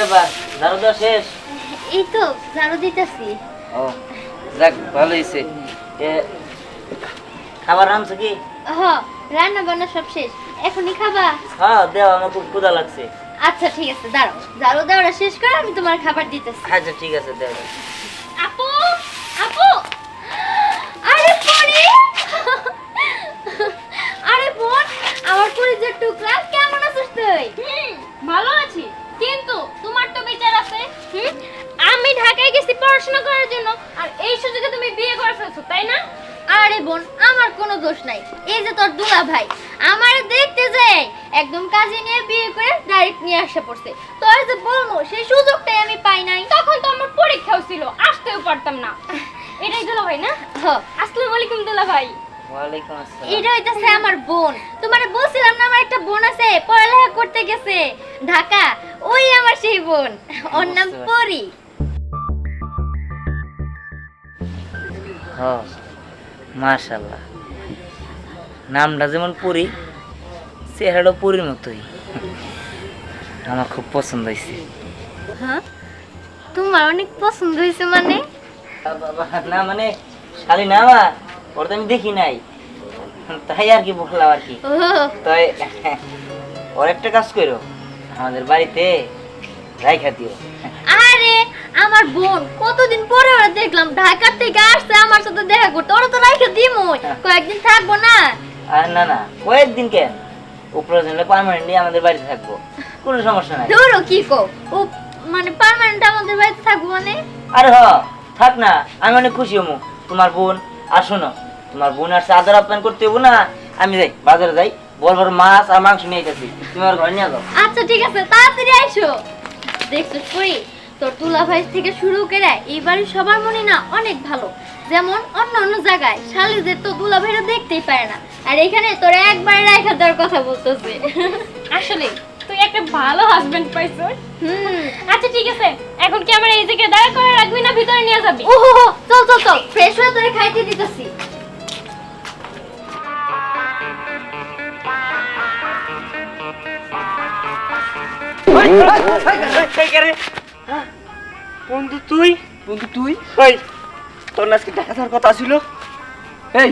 ব্যাপার, ঝাড়ু দেওয়া শেষ? এই তো ঝাড়ু দিতেছি। ও যাক, ভালো হয়েছে। খাবার রাঁধছো কি? রান্না বান্না সব শেষ, এখনই খাবা? হ্যাঁ দেও, আমার খুব ক্ষুধা লাগছে। আচ্ছা ঠিক আছে, দাঁড়াও, ঝাড়ু দেওয়াটা শেষ করে আমি তোমার খাবার দিতেছি। আচ্ছা ঠিক আছে, দেও। আপু, আপু, আরে পরি, আরে বোন, আমার পরিচয় টুকরা, কেমন আছিস তুই? ভালো আছি, কিন্তু তোমার তো বিচার আছে। আমি ঢাকায় গেছি পড়াশোনা করার জন্য, আর এই সুযোগে তুমি বিয়ে করে ফেলছো, তাই না? আরে বোন, আমার কোনো দোষ নাই। এই যে তোর দুলা ভাই আমার দেখতে যায় একদম কাজে নিয়ে বিয়ে করে ডাইরেক্ট নিয়ে আসা পড়ছে। তোর যে বলবো সেই সুযোগটাই আমি পাই নাই। তখন তো আমার পরীক্ষাও ছিল, আসতেও পারতাম না। এটাই দুলা ভাই না? আসসালামু আলাইকুম দুলা ভাই। ওয়ালাইকুম আসসালাম। এটা হইতাছে আমার বোন। তোমারে বলছিলাম না আমার একটা বোন আছে, পড়ালেখা করতে গেছে ঢাকা, ওই আমার সেই বোন। ওর নাম পরি। হ্যাঁ মাশাআল্লাহ, নামটা যেমন পরি, চেহারাটাও পরির মতোই। আমার খুব পছন্দ হয়েছে। হ্যাঁ, তোমার অনেক পছন্দ হয়েছে মানে? না মানে শালি না আমার, ওর তো আমি দেখি নাই, তাই আর কি বললাম আর কি। ও তাই ওর একটা কাজ করো, আমাদের বাড়িতে রাইখা দিও। আরে আমার বোন, কতদিন পরে ওরা দেখলাম, ঢাকা থেকে আসছে আমার সাথে দেখা করতে। ওরা তো রাইখা দিমই, কয়েকদিন থাকবো না? আর না না, কয়েকদিন কেন, উপরে পার্মানেন্টলি আমাদের বাড়িতে থাকবো, কোনো সমস্যা নাই। ধরো কি কো, ও মানে পার্মানেন্ট আমাদের বাড়িতে থাকবো মানে? আরে থাক না, আমি অনেক খুশি হমু। তোমার বোন আর শোনো, তোমার বোন আর আদর আপ্যায়ন করতে হবো না। আমি যাই বাজারে যাই, বড় বড় মাছ আর মাংস নিয়ে যাচ্ছি, তুমি আমার ঘরে নিয়ে যাও। আচ্ছা ঠিক আছে, তাড়াতাড়ি আইসো। দেখছো কই, তোর দুলা ভাই থেকে শুরু করে এই বাড়ির সবার মনে না অনেক ভালো। যেমন অন্য অন্য জায়গায় শালিদের তো দুলা ভাইরা দেখতেই পারে না, আর এখানে তোর একবার রাখা দেওয়ার কথা বলতেছে। আসলে তুই একটা ভালো হাজবেন্ড পাইছো। হুম, আচ্ছা ঠিক আছে, এখন কি আমার এই জায়গায় দাঁড়া করে রাখবি না ভিতরে নিয়ে যাবি? ও চল চল চল, ফ্রেশ হয়ে তোরে খাইতে দিতেছি। বন্ধু তুই? বন্ধু তুই? ওই তোর না আজকে দেখা যাওয়ার কথা ছিল? এই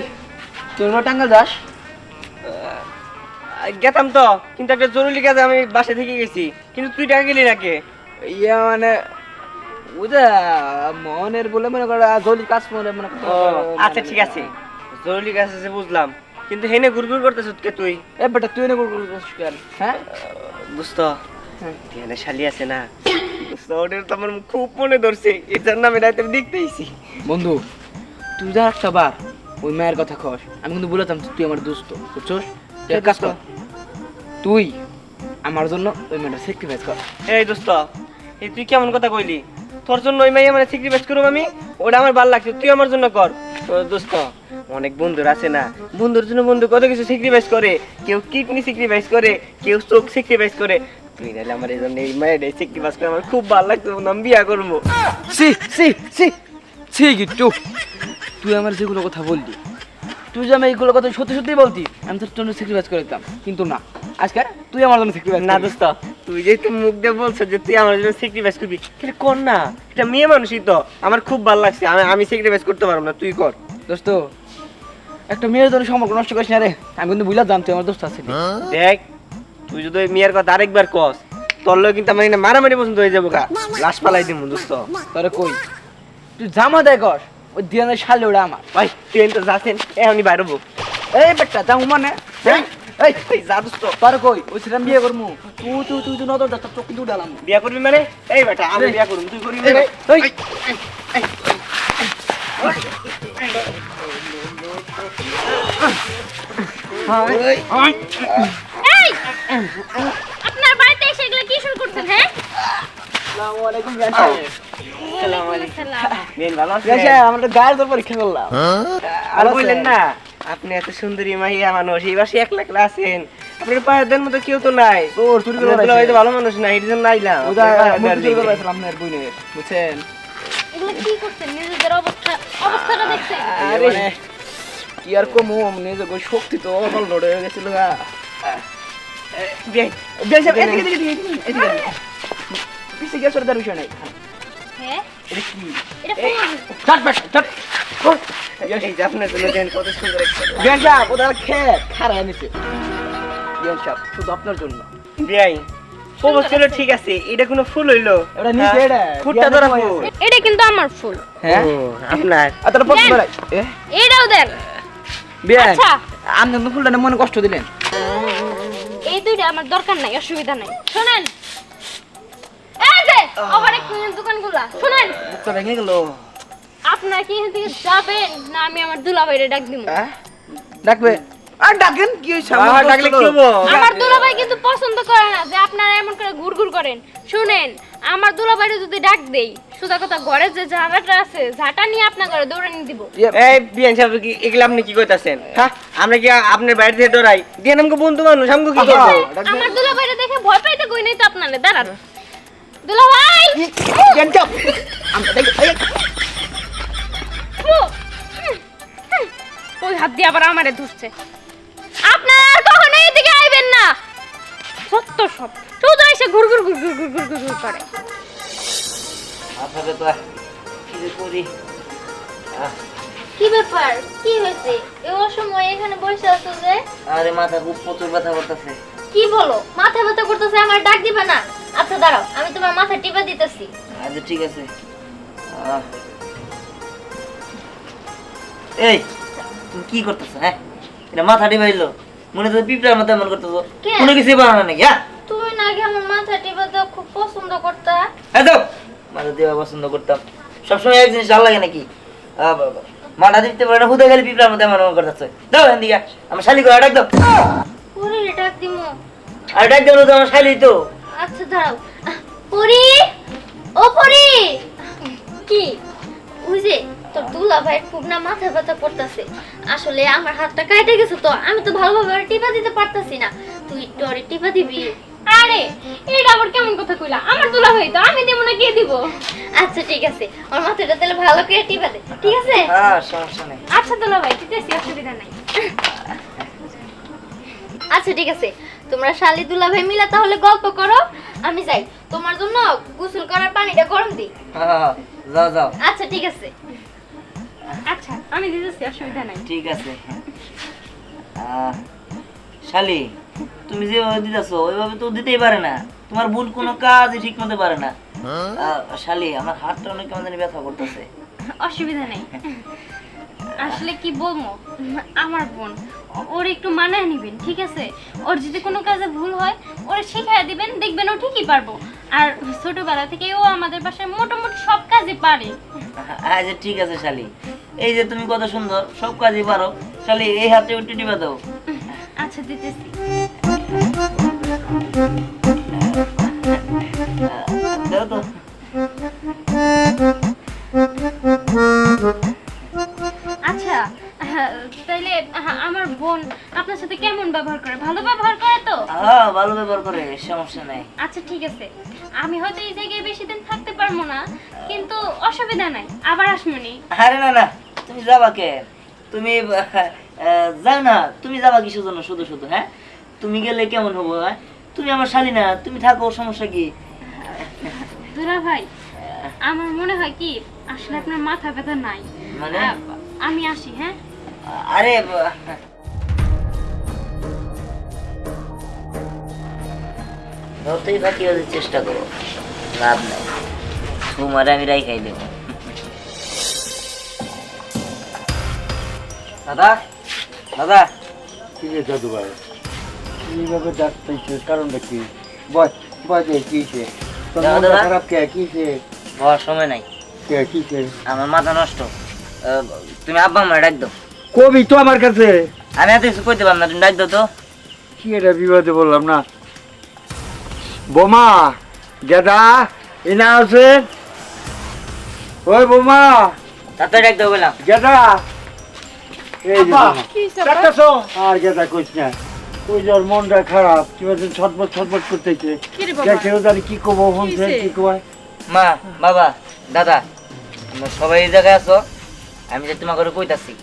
তুই টাঙ্গাল যাস? গেতাম তো, কিন্তু একটা জরুরি কাজে আমি বাসা থেকে গেছি। কিন্তু তুই টাকা গেলি নাকি? ইয়া মানে বুঝা মনের বলে মনে করে জলি কাজ মনে মনে ও আচ্ছা ঠিক আছে, জরুরি কাজ আছে বুঝলাম, কিন্তু হেনে গুড়গুড় করতেছ কে তুই? এ বেটা তুই না করছিস কেন? হ্যাঁ বুঝতো এখানে শালি আছে না, বুঝতো ওদের তো আমার খুব মনে ধরছে, এর জন্য আমি রাতে দেখতেইছি। বন্ধু তুই যা একটা বার ওই মায়ের কথা কস, আমি কিন্তু বলেতাম তুই আমার দোস্ত, বুঝছস? এক কাজ কর, তুই আমার জন্য ওই মেয়েটা স্যাক্রিফাইস কর। এই দোস্ত, এই তুই কেমন কথা কইলি? তোর জন্য ওই মাইয়া মানে স্যাক্রিফাইস করব আমি? ওটা আমার ভালো লাগছে, তুই আমার জন্য কর। তো দোস্ত অনেক বন্ধুর আছে না, বন্ধুর জন্য বন্ধু কত কিছু স্যাক্রিফাইস করে, কেউ কিডনি স্যাক্রিফাইস করে, কেউ চোখ স্যাক্রিফাইস করে। তুই নাহলে আমার এই জন্য এই মায়ের স্যাক্রিফাইস করে আমার খুব ভালো লাগছে, আমি বিয়া করবো। সি সি সি সি গিট্টু, তুই আমার যেগুলো কথা বললি, তুই যে আমি এইগুলো কথা সত্যি সত্যি বলতি, আমি তোর জন্য স্যাক্রিফাইস করে দিতাম, কিন্তু না, আজকে তুই আমার জন্য স্যাক্রিফাইস না দোস্ত, তুই যেহেতু মুখ দিয়ে বলছো যে তুই আমার জন্য স্যাক্রিফাইস করবি, তাহলে কর না, এটা মেয়ে মানুষই তো, আমার খুব ভালো লাগছে, আমি স্যাক্রিফাইস করতে পারবো না, তুই কর। দোস্ত একটা মেয়ের জন্য সম্পর্ক নষ্ট করিস না রে, আমি কিন্তু বুঝলাম তুই আমার দোস্ত আছিস। দেখ তুই যদি ওই মেয়ের কথা আরেকবার কস, তোর লোক কিন্তু আমার এখানে মারামারি পছন্দ হয়ে যাবো, লাশ পালাই দিব দোস্ত। তোরে কই তুই জামা দেয় কর, ওই দিয়ানের শালে ওটা আমার। ভাই ট্রেন তো যাচ্ছেন, এখনই বাইরবো। এই বেটা যাও মানে এই এই যা দোস্ত, তোরে কই ওই ছিলাম বিয়ে করবো, তুই তুই তুই তুই নজর দেখ, তোর চোখ কিন্তু উঠালাম। বিয়া করবি মানে? এই বেটা আমি বিয়া করবো, তুই করবি মানে? এই এই আপনার বাড়িতে এসে এগুলো কি শুরু করছেন? হ্যাঁ, আসসালামু আলাইকুম জান সাহেব। আসসালামু আলাইকুম। বেন ভালো আছেন? জান সাহেব আমরা গায়ের তোর পরীক্ষা করলাম। আর বললেন না, আপনি এত সুন্দরী মাইয়া মানুষ, এই বাসে একলা একলা আছেন, আপনার পায়ের দেন মতো কেউ তো নাই। তোর চুরি করে আপনার হয়তো ভালো মানুষ না, এর জন্য আইলাম। ওটা মুখ চুরি করে পাইছিলাম আপনার বইনের, বুঝছেন? এগুলো কি করছেন? নিজেদের অবস্থাটা দেখছেন? আরে কি আর কমু, নিজে কই শক্তি তো অটল লড়ে গেছিল গা। বেন জান সাহেব এদিকে এদিকে এদিকে এদিকে। পিছে গিয়ে সরে দেওয়ার বিষয় নাই। হ্যাঁ এটা কি? এটা ফুল চট বেশ, চট। এই যে আপনার জন্য দেন কত সুন্দর একটা বিয়ান সাহেব, ওদের খেত খারাপ নিছে। বিয়ান সাহেব, শুধু আপনার জন্য। বিয়াই প্রপোজ করলো ঠিক আছে, এটা কোনো ফুল হইলো? এটা নিচে এটা, ফুটটা বিয়ানের ধরা সময় ফুল। আছে। এটা কিন্তু আমার ফুল হ্যাঁ? ও, আপনার আর তাহলে পড়তে দেন। বেড়াই। এটাও দেন বিয়ান, আচ্ছা। আপনি তো ফুলটা নিয়ে মনে কষ্ট দিলেন। এই দুইটা আমার দরকার নাই, অসুবিধা নাই। শুনেন এই যে ওখানে কিনের দোকানগুলা শুনেন, বুকটা ভেঙে গেল। আপনারা কি এখান থেকে যাবেন না আমি আমার দুলাভাইরে ডাক দিব? ডাকবে? আর ডাকেন, কি হয়েছে? ডাকলে কি হবো? আমার দুলাভাই কিন্তু পছন্দ করে না যে আপনারা এমন করে ঘুরঘুর করেন। শুনেন, আমার দুলাভাইরে যদি ডাক দেই, সুদা কথা ঘরে যে ঝাড়াটা আছে, ঝাঁটা নিয়ে আপনার ঘরে দৌড়ে নিয়ে দিব। এই বিয়ান সাহেব কি এগুলা আপনি কি কইতাছেন? হ্যাঁ, আমরা কি আপনার বাড়ি থেকে ডরাই? দিয়ে আমাকে বন্ধু মানুষ, আমাকে কি করবো? আমার দুলাভাইরে দেখে ভয় পাইতে কই নাই তো আপনারে। দাঁড়ান দুলাভাই, বিয়ান চুপ। আমরা দেখি, এই, ওই হাত দিয়ে আবার আমারে ধরছে। আপনারা আর কখনো এদিকে আইবেন না, সত্য সব শুধু এসে ঘুরঘুর ঘুরঘুর ঘুরঘুর ঘুরঘুর করে। আপনাকে তো কি যে করি। কি ব্যাপার, কি হয়েছে? এই অসময়ে এখানে বসে আছো যে? আরে মাথা খুব প্রচুর ব্যথা করতেছে। কি বলো, মাথা ব্যথা করতেছে? আমার ডাক দিবা না? আচ্ছা দাঁড়াও, আমি তোমার মাথা টিপা দিতেছি। আচ্ছা ঠিক আছে। এই তুমি কি করতেছো? হ্যাঁ, এটা মাথা টিপাইলো, মনে তো পিঁপড়ার মতো এমন করতেছো। কে? কোনো কিছু পারো না নাকি? হ্যাঁ, তুমি না আগে আমার মাথা টিপা দাও, খুব পছন্দ করতা। দাও মাথা দেওয়া পছন্দ করতাম। সবসময় এক জিনিস ভালো লাগে নাকি? মাথা দিতে পারে না, হুদে গেলে পিঁপড়ার মতো এমন করতেছে। দাও এখান দিকে, আমার শালি করে ডাক দাও। পরি ডাক দিমু। আর ডাক দাও তো, আমার শালি তো। আচ্ছা দাঁড়াও। পরি, ও পরি। কি ওই যে তোর দুলা ভাই খুব না মাথা ব্যথা করতেছে। আসলে আমার হাতটা কাটে গেছে তো, আমি তো ভালোভাবে আর টিপা দিতে পারতাছি না। তুই একটু আরে টিপা দিবি? আরে এটা আবার কেমন কথা কইলা? আমার দুলাভাই তো, আমি দেব না কে দিব? আচ্ছা ঠিক আছে, আমার মাথাটা তাহলে ভালো করে টিপা দে, ঠিক আছে? হ্যাঁ, সমস্যা নেই। আচ্ছা দুলাভাই, ঠিক আছে, অসুবিধা নাই। আচ্ছা ঠিক আছে, তোমরা শালি দুলা ভাই মিলা তাহলে গল্প করো, আমি যাই তোমার জন্য গোসল করার পানিটা গরম দিই। হ্যাঁ, যাও যাও। আচ্ছা ঠিক আছে। আচ্ছা আমি দিতেছি, অসুবিধা নাই। ঠিক আছে। শালি, তুমি যেভাবে দিতেছো ওইভাবে তো দিতেই পারে না। তোমার বোন কোনো কাজই ঠিক মতো পারে না। শালি, আমার হাতটা অনেক কেমন জানি ব্যথা করতেছে। অসুবিধা নেই। আসলে কি বলবো, আমার বোন, ওর একটু মানায় নিবেন, ঠিক আছে? ওর যদি কোনো কাজে ভুল হয় ওরে শিখাই দিবেন, দেখবেন ও ঠিকই পারবো। আর ছোটবেলা থেকে ও আমাদের বাসায় মোটামুটি সব কাজই পারে। আচ্ছা ঠিক আছে শালি, এই যে তুমি কত সুন্দর সব কাজই পারো, শালি এই হাতে একটু টিপা দাও। আচ্ছা দিতেছি। দাও তো। আচ্ছা তাইলে আমার বোন আপনার সাথে কেমন ব্যবহার করে? ভালো ব্যবহার করে তো? হ্যাঁ, ভালো ব্যবহার করে, সমস্যা নাই। আচ্ছা ঠিক আছে, আমি হয়তো এই জায়গায় বেশি দিন থাকতে পারবো না, কিন্তু অসুবিধা নাই, আবার আসমনি। আরে না না, তুমি যাবা কে? তুমি যাও না, তুমি যাবা কিসের জন্য শুধু শুধু? হ্যাঁ, তুমি গেলে কেমন হবো? হ্যাঁ, তুমি আমার শালি না, তুমি থাকো, সমস্যা কি? দুলা ভাই, আমার মনে হয় কি আসলে আপনার মাথা ব্যথা নাই। মানে? আমি আসি, হ্যাঁ? আরে যতই বাকি হতে চেষ্টা করো, লাভ নাই। তোমার আমি রাই খাই দেবো। দাদা, দাদা, কি রে দাদু ভাই, এইভাবে ডাকতেছে কারণটা কি? বয় বয় দে, কিসে তোর দাদা, মনটা দাদা। খারাপ? কে কিসে? হওয়ার সময় নাই, কে কিসে? আমার মাথা নষ্ট। তুমি আব্বা আমার ডাক দাও। কবি তো আমার কাছে। আমি এত কিছু কইতে পারলাম না, তুমি ডাক দাও তো। কি এটা বিবাদে বললাম না? বোমা, গেদা এনা আছে? ওই বোমা, তাড়াতাড়ি ডাক দাও বললাম। গেদা এই যে বোমা। ডাকতেছো? আর গেদা কইস না, ওই যে ওর মনটা খারাপ, কি বলছে ছটফট ছটফট করতেছে। দেখে ওদের কি কব বলছে, কি কয়? মা, বাবা, দাদা, তোমরা সবাই এই জায়গায় আছো, আমি যে তোমাকে করে কইতাছি,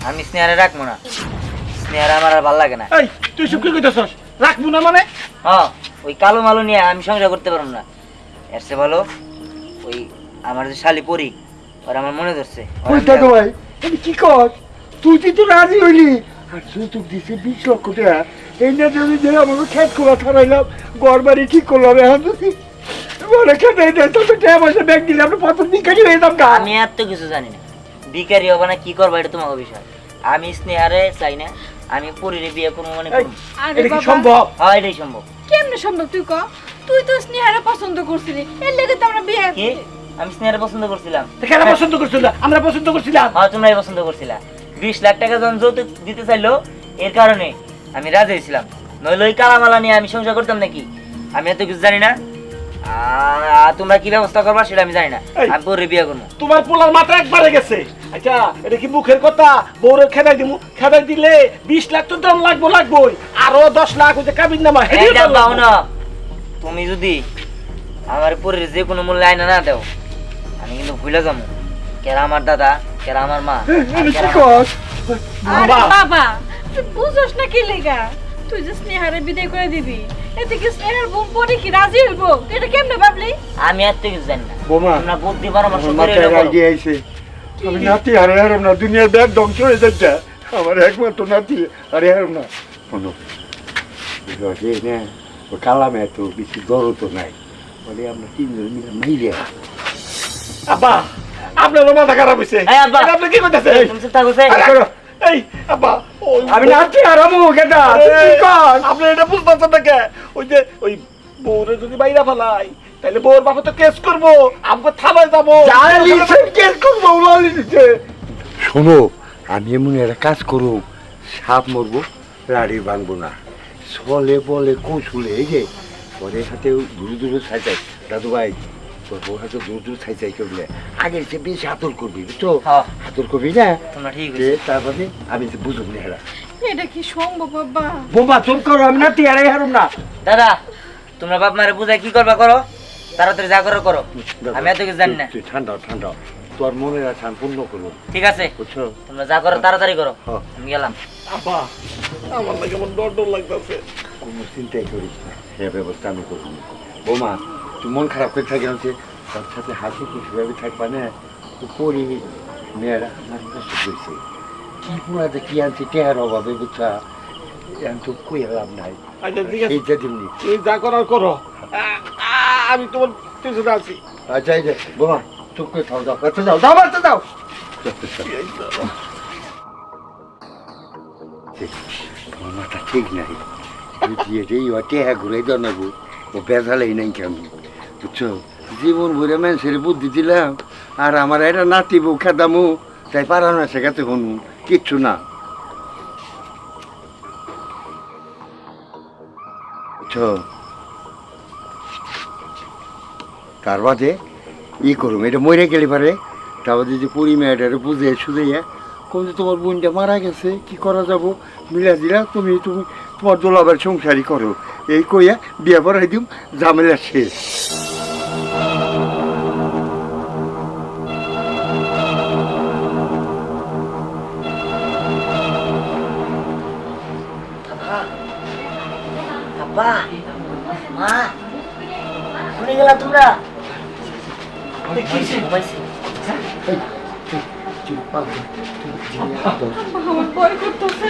আমি স্নেহারে রাখবো না। স্নেহারে আমার আর ভালো লাগে না। এই তুই শুক্র কইতেছস? রাখবো না মানে? হ্যাঁ, ওই কালো মালো নিয়ে আমি সংসার করতে পারবো না। এর চেয়ে ভালো ওই আমার যে শালি পরি ওর আমার মনে ধরছে ওর ওই আমি দাদু ভাই তুমি কি কর? তুই তো রাজি হইলি আর যৌতুক দিছে 20 লক্ষ টাকা। এই না যদি যে আমাকে খেত খোলা ছাড়াইলাম, ঘর বাড়ি ঠিক করলাম, এখন যদি বলে খেতে দেয় তবে টাকা পয়সা ব্যাংক দিলে আমরা প্রথম দিন কাটি হয়ে যেতাম গা। আমি এত কিছু জানি না, বিকারি হবে না কি করবা এটা তোমাকে বিষয়। আমি স্নেহারে চাই না, আমি পরিরে বিয়ে করবো মানে করবো। এটা কি সম্ভব? হ্যাঁ এটাই সম্ভব। কেমনে সম্ভব তুই ক? তুই তো স্নেহারে পছন্দ করছিলি, এর লেগে তো আমরা বিয়ে। কি আমি স্নেহারে পছন্দ করছিলাম? কেন পছন্দ করছিল? আমরা পছন্দ করছিলাম। হ্যাঁ তোমরাই পছন্দ করছিলা। 20 লাখ টাকা যখন যৌতুক দিতে চাইলো এর কারণে আমি রাজি হয়েছিলাম, নইলে ওই কালামালা নিয়ে আমি সংসার করতাম নাকি? আমি এত কিছু জানি না। তোমরা কি ব্যবস্থা করবা সেটা আমি জানি না, এই। আমি পরে বিয়ে করবো। তোমার পোলার মাথা একবারে গেছে। আচ্ছা এটা কি মুখের কথা? বউরে খেদাই দিমু, খেদাই দিলে 20 লাখ তো দাম লাগবোই, আরো 10 লাখ ওই যে কাবিন নামা এইটা পাও না। তুমি যদি আমার পরে যে কোনো মূল্য আইনা না দাও আমি কিন্তু ভুলে যাবো কেরা আমার দাদা, কেরা আমার মা, কেরা আমার- আরে বাবা তুই বুঝছ না কি লেগা? তুই যে স্নেহারে বিদায় করে দিবি, এতে কি স্নেহার বোন পরে কি রাজি হইবো? তুই এটা কেমনে ভাবলি? আমি এত কিছু জানি না। বোমা তোমরা বুদ্ধি পরামর্শ আমার করে মাথায় করো। রাজি আইছে। আমি নাতি হারে হারাম না, দুনিয়ার ব্যাগ ধ্বংস হয়ে যাচ্ছে। আমার একমাত্র নাতি হারে হারাম না। শোনো বুঝলি না, ও কালামে এত বেশি দরদ তো নাই, বলে আমরা তিনজন মিলে মাইরে। আব্বা আপনার মাথা খারাপ হয়েছে। এই আব্বা। এটা আপনি কি করতেছেন? তুমি চুপ থাকো সে। এই আব্বা আমি নাতি হারামো কেটা? কি কর? আপনি এটা বুঝতেছেন না কে? ওই যে ওই বউরে যদি বাইরা ফেলাই তাহলে বউর বাবা তো কেস করবো, আমাকে থানায় যাবো, কেস করবো। শোনো আমি এমন একটা কাজ করবো, সাপ মরবো লাড়ি ভাঙবো না, ছলে বলে কৌশলে এই যে পরে হাতে দূরে দূরে ছাইচাই। দাদু ভাই তোর বউ হাতে দূর দূর ছাইচাই করলে আগের চেয়ে বেশি হাতল করবি, বুঝছো? হ্যাঁ। হাতল করবি না, তোমরা ঠিক যে হয়েছে। তারপরে আমি যে বুঝুন না হেরা। এটা কি সম্ভব বাবা? বোমা চুপ করো, আমি না তিয়ারাই হারুম না। দাদা তোমরা বাপ মারে বুঝাই কি করবা করো, তাড়াতাড়ি যা করো করো, আমি এত কিছু জানি না। তুই ঠান্ডা ঠান্ডা, তোর মনের আশা আমি পূর্ণ করবো, ঠিক আছে বুঝছো? তোমরা যা করো তাড়াতাড়ি করো, হ্যাঁ। আমি গেলাম। আব্বা আমার লাগে কেমন ডর ডর লাগতেছে। কোনো চিন্তাই করিস না, সে ব্যবস্থা আমি করবো। বোমা তুই মন খারাপ করে থাকি আছে, তার সাথে হাসি খুশি ভাবে থাকবা না। তো পরি মেয়েরা আমার কাছে বলছে কি পুরাতে কি আনছে টেহার অভাবে, বুঝছা? আমি তো কই লাভ নাই। আচ্ছা ঠিক আছে, এইটা দিমনি। তুমি যা করার করো, আমি তোমার পিছনে আছি। আচ্ছা এই যে বোমা চুপ করে থাও, যাও আচ্ছা যাও, যাও বাচ্চা যাও। তোমার মাথা ঠিক নাই, বুঝিয়ে রে ও টেহা ঘুরে দাও না গো, ও বেজালেই নাই কেমন, বুঝছো? জীবন ভরে মানুষের বুদ্ধি দিলাম আর আমার এটা নাতি বউ খেদামু, তাই পারা না শেখাতে হনু কিচ্ছু না, বুঝছো? তার বাদে ই করুম, এটা মরে গেলে পারে তার বাদে যে পুরি মেয়েটারে বুঝে সুঝাইয়া কোন যে তোমার বোনটা মারা গেছে, কি করা যাব, মিলা দিলা তুমি তুমি তোমার দোলাবার সংসারই করো, এই কইয়া বিয়ে পড়াই দিম, ঝামেলা শেষ। আব্বা মা শুনে গেলা তোমরা? ঘুমাইছি। আমার ভয় করতেছে।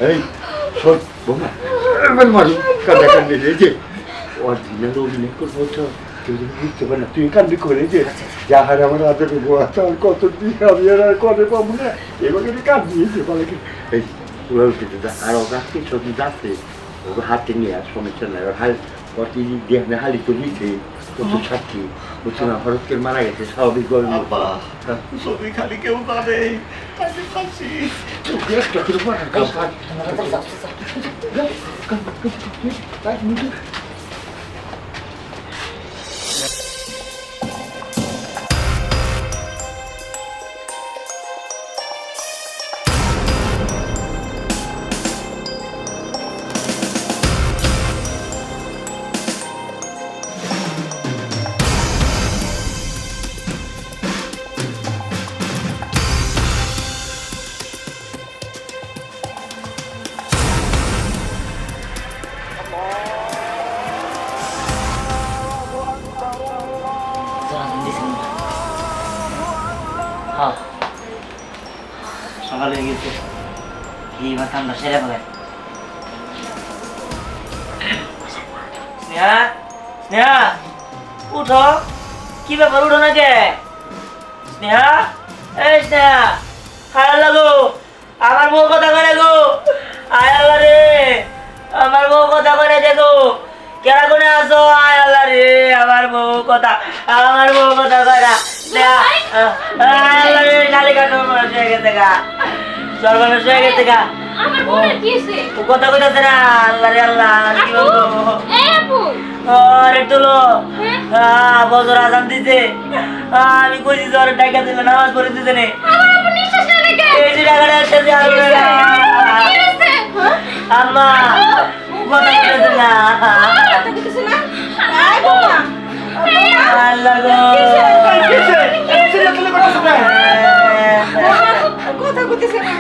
এই শোন বোমা, এবার মারি কান্দা কান্দি রে যে অরিজিনাল অভিনয় করবো তো, তুই যদি বুঝতে পার না তুই কান্দি করে যে যা হারে আমার হাতের গোয়া চাল কত দিন আমি আর করে পাবো না, এবার কিন্তু কান্দিয়েছে বলে কি এই তুলা উঠেছে আরো গাছকে ছবি যাচ্ছে ওকে হাতে নিয়ে আর সমস্যা নাই, ওর হাল অতি দেখনে হালি তো নিচে কত সাক্ষী, বুঝছো না? হরতকের মারা গেছে স্বাভাবিক গল্প। ছবি খালি কেউ জানে, আমি খাচ্ছি। একটা করে পড়া হ্যাঁ সকালে গেছে কি মাথা আমরা সেরে ফেলেন। স্নেহা স্নেহা উঠো, কি ব্যাপার উঠো না কে? স্নেহা এই স্নেহা, খারাপ লাগো আমার বউ কথা করে গো, আয় আল্লাহ রে আমার বউ কথা করে দেখো কেরা কোনে আসো, আয় আল্লাহ রে আমার বউ কথা করা স্নেহা, আয় আল্লাহ রে খালি কাটো মানুষ হয়ে গেছে গা, সর্বনাশ হয়ে গেছে গা, আমার বোনের কি হইছে? ও কথা কইতাছে না, আল্লাহ রে আল্লাহ কি আপু, বলবো। এই আপু, আরে তুলো হ্যাঁ? বছর আজান দিছে, আমি কইছি জ্বরে টাকা দিলে নামাজ পড়ে দিতে নে, আমার আপু নিঃশ্বাস না রেখে। এই যে টাকাটা আসতেছে কি হইছে? আম্মা কথা কইতাছে না, কথা কইতেছে না? আয় বাবা, আল্লাহ গো কথা কইতেছে না।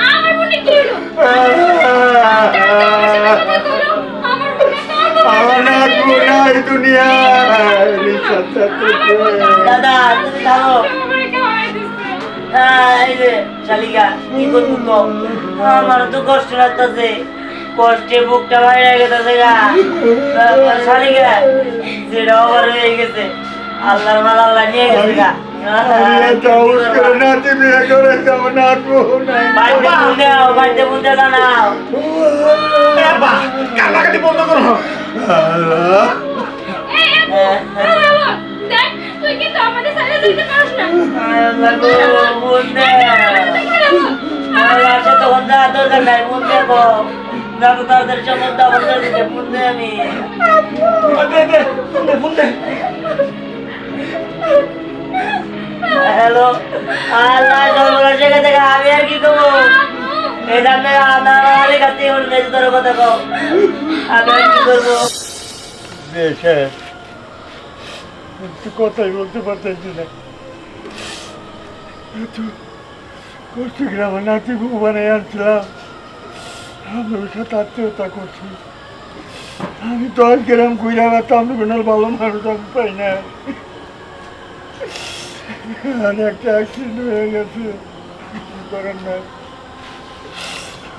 আমার বোনের কি হলো? আমার বোনের দাদা তুমি থামো, বোনের কেউ আয় দিচ্ছে। এই যে শালিকা কি করবো তো, আমার তো কষ্ট লাগতেছে, কষ্টে বুকটা বাইরে গেছে গা, শালিকা যেটা ওভার হয়ে গেছে, আল্লাহর মাল আল্লাহ নিয়ে গেছে গা, বাড়িতে বুঝতে জানাও, কান্নাকাটি বন্ধ করো। এই আপু, দেখ তুই কিন্তু আমাদের সাথে যেতে পারিস না। আল্লাহ গো বুঝতে আল্লাহ সাথে কথা দরকার নাই, বুঝতে গো যাবো তাদের সম্বন্ধে আমার দিতে বুঝতে আমি হ্যালো আল্লাহ সর্বনাশ হয়ে গেছে গা, আমি আর কি করবো, এই জন্য আমার কাছে তোর কথা কও, আমি আর কি করবো। কথাই বলতে পারতেছি না, কষ্ট গ্রামে নাতি বউ বানাই আনছিলাম, আমি ওর সাথে আত্মীয়তা করছি, আমি 10 গ্রাম ঘুরে বেড়াতাম, কোনো ভালো মানুষ আমি পাই না, আর একটা অ্যাক্সিডেন্ট হয়ে গেছে, কি করেন না,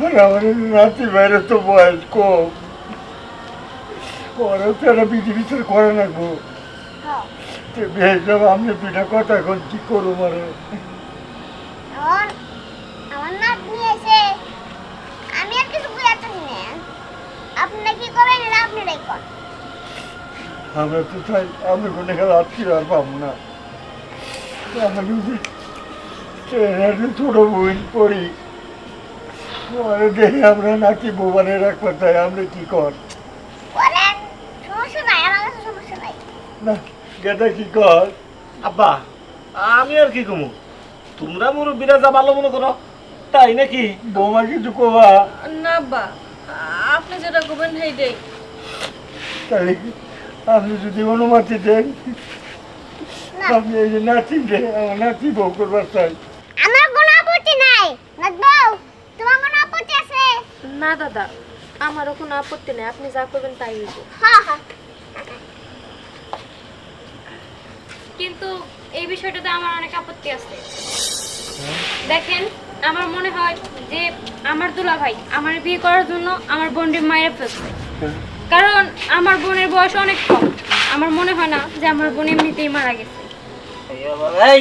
আর আমার নাতি বাইরে তো বয়স কম, ওরাও তো একটা বিধি করে না গো, বেশ আমি দুইটা কথা এখন কি করবো মারে, আমার নাতনি এসে আমি আর কিছু বুঝাচ্ছি না, আপনি কি করবেন এটা আপনারাই করেন। আমরা তো চাই আমরা কোনো খেলা আটকে আর পাবো না, আমি যে ট্রেনের ছোট বোন পড়ি, পরে দেখে আমরা নাকি বোবানে রাখতে চাই, আমরা কি কর করেন, সমস্যা নাই, আমার কাছে সমস্যা নাই। না গেটা কি কর, আব্বা আমি আর কি কমু, তোমরা মুরব্বীরা যা ভালো মনে করো তাই নাকি? বৌমা কিছু কবা, না বা, আপনি যেটা করবেন সেইটাই। তাহলে আপনি যদি অনুমতি দেন, আমি এই যে নাতি দে আমার নাতি বউ করবার চাই। আমার কোনো আপত্তি নাই, নাতবউ তোমার কোনো আপত্তি আছে? না দাদা, আমারও কোনো আপত্তি নেই, আপনি যা করবেন তাই হইব। হ্যাঁ হ্যাঁ, কিন্তু এই বিষয়টাতে আমার অনেক আপত্তি আছে। দেখেন, আমার মনে হয় যে আমার দুলাভাই আমার বিয়ে করার জন্য আমার বোনকে মায়ের ফেলছে, কারণ আমার বোনের বয়স অনেক কম। আমার মনে হয় না যে আমার বোন এমনিতেই মারা গেছে। এই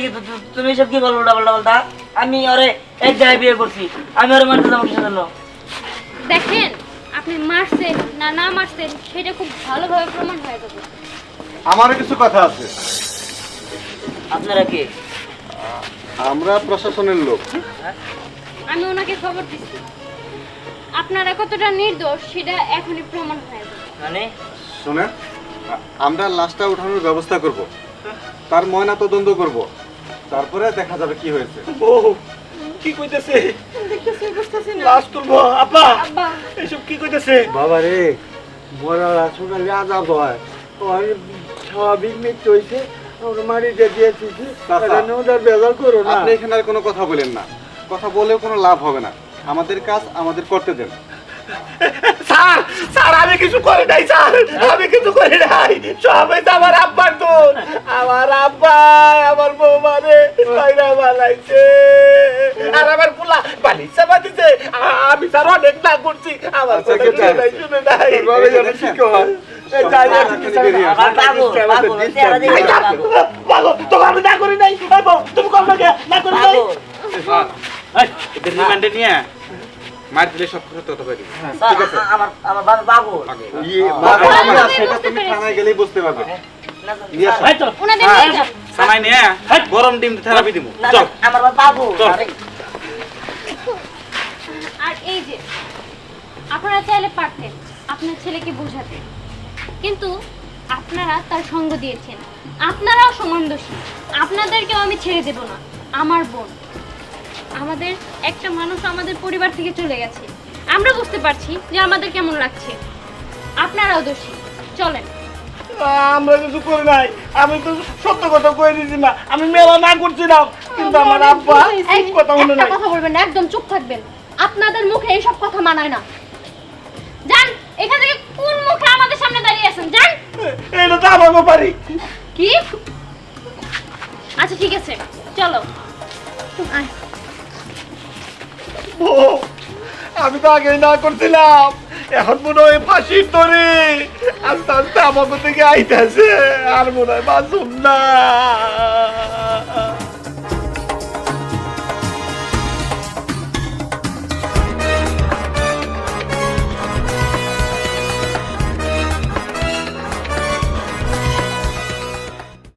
তুমি সব কি বলবো ডাবল ডাবল দা, আমি ওরে এক জায়গায় বিয়ে করছি, আমি ওরে মারতে যাবো কিসের জন্য? দেখেন, আপনি মারছেন না না মারছেন সেটা খুব ভালোভাবে প্রমাণ হয়ে যাবে। আমারও কিছু কথা আছে। আপনারা কে? আমরা প্রশাসনের লোক। আমি ওনাকে খবর দিচ্ছি, আপনারা কতটা নির্দোষ সেটা এখনই প্রমাণ হয়ে যাবে। মানে শুনেন, আমরা লাশটা উঠানোর ব্যবস্থা করব, তার ময়না তদন্ত করব, তারপরে দেখা যাবে কি হয়েছে। ও কি কইতেছে, লাশ তুলবো? আব্বা এসব কি কইতেছে? বাবা রে, মরার আসলে আজাব হয়, স্বাভাবিক মৃত্যু হয়েছে, আমরা মারিতে দিয়েছি, ওদের বেজার করো না। আপনি এখানে আর কোনো কথা বলেন না, কথা বলেও কোনো লাভ হবে না। আমাদের কাজ আমাদের করতে দেন। স্যার স্যার আমি কিছু করি নাই স্যার, আমি কিছু করি নাই, সবাই তো আমার আব্বার দোষ। আমার আব্বা আমার বৌমারে বাইরা বানাইছে আর আমার পোলা বালিশা বাঁধিছে। আমি স্যার অনেক না করছি, আমার আচ্ছা, কথা শুনে নাই, শুনে নাই। এভাবে যেন ঠিক হয়। আমার পাগল পাগল চেহারা দেখে এই স্যার, পাগল পাগল, তোকে আমি না করি নাই। এই বউ, তুমি কর না কে? না করি নাই। পাগল এদের রিমান্ডে নিয়ে মার দিলে সব কথা তত পারি। স্যার, আমার বাবা পাগল সেটা তুমি থানায় গেলেই বুঝতে পারবে। নিয়ে আসো। ওনাদের নিয়ে যাও। সামাই নিয়ে গরম ডিম থেরাপি দিব। না, চল আমার বাবা পাগল চল। আরে, আর এই যে আপনারা চাইলে পারতেন আপনার ছেলেকে বোঝাতে, কিন্তু আপনারা তার সঙ্গ দিয়েছেন। আপনারাও সমান দোষী, আপনাদেরকেও আমি ছেড়ে দেব না। আমার বোন, আমাদের একটা মানুষ আমাদের পরিবার থেকে চলে গেছে, আমরা বুঝতে পারছি যে আমাদের কেমন লাগছে। আপনারাও দোষী, চলেন। আমরা কিছু করি নাই, আমি তো সত্য কথা কয়ে দিছি না, আমি মেলা না করছিলাম, কিন্তু আমার আব্বা এই, ঠিক কথা শুনে একটা নাই। কথা বলবেন না, একদম চুপ থাকবেন। আপনাদের মুখে এইসব কথা মানায় না। যান এখান থেকে, কোন মুখে আমাদের সামনে দাঁড়িয়ে আছেন, যান। এইটা তো আমার ব্যাপারই। কি? আচ্ছা ঠিক আছে, চলো। আয়। ও, আমি তো আগে না করছিলাম, এখন মনে হয় ফাঁসির ধরে আস্তে আস্তে আমাকে থেকে আইতেছে, আর মনে হয় বাঁচুম না।